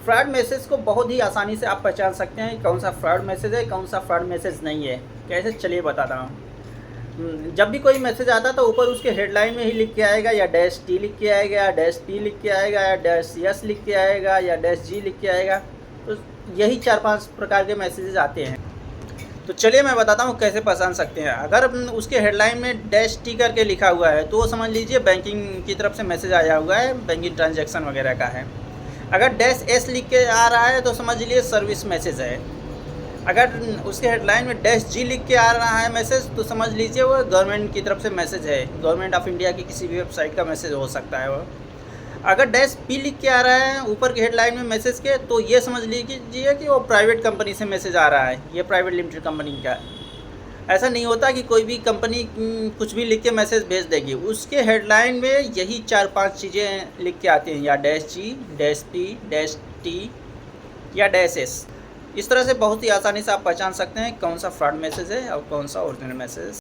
Fraud message को बहुत ही आसानी से आप पहचान सकते हैं कौन सा फ्रॉड मैसेज है, कौन सा फ्रॉड मैसेज नहीं है। कैसे, चलिए बताता हूँ। जब भी कोई मैसेज आता है तो ऊपर उसके हेडलाइन में ही लिख के आएगा, या डैश टी लिख के आएगा, या डैश पी लिख के आएगा, या डैश यस लिख के आएगा, या डैश जी लिख के आएगा। तो यही 4-5 प्रकार के मैसेजेस आते हैं। तो चलिए मैं बताता हूँ कैसे पहचान सकते हैं। अगर उसके हेडलाइन में डैश टी करके लिखा हुआ है तो वो समझ लीजिए बैंकिंग की तरफ से मैसेज आया हुआ है, बैंकिंग ट्रांजैक्शन वगैरह का है। अगर डैश एस लिख के आ रहा है तो समझ लीजिए सर्विस मैसेज है। अगर उसके हेडलाइन में डैश जी लिख के आ रहा है मैसेज तो समझ लीजिए वो गवर्नमेंट की तरफ से मैसेज है, गवर्नमेंट ऑफ इंडिया की किसी भी वेबसाइट का मैसेज हो सकता है वो। अगर डैश पी लिख के आ रहा है ऊपर के हेडलाइन में मैसेज के, तो ये समझ लीजिए कि वो प्राइवेट कंपनी से मैसेज आ रहा है, ये प्राइवेट लिमिटेड कंपनी का। ऐसा नहीं होता कि कोई भी कंपनी कुछ भी लिख के मैसेज भेज देगी, उसके हेडलाइन में यही 4-5 चीज़ें लिख के आती हैं, या डैश जी, डैश पी, डैश टी, या डैश एस। इस तरह से बहुत ही आसानी से आप पहचान सकते हैं कौन सा फ्रॉड मैसेज है और कौन सा ओरिजिनल मैसेज।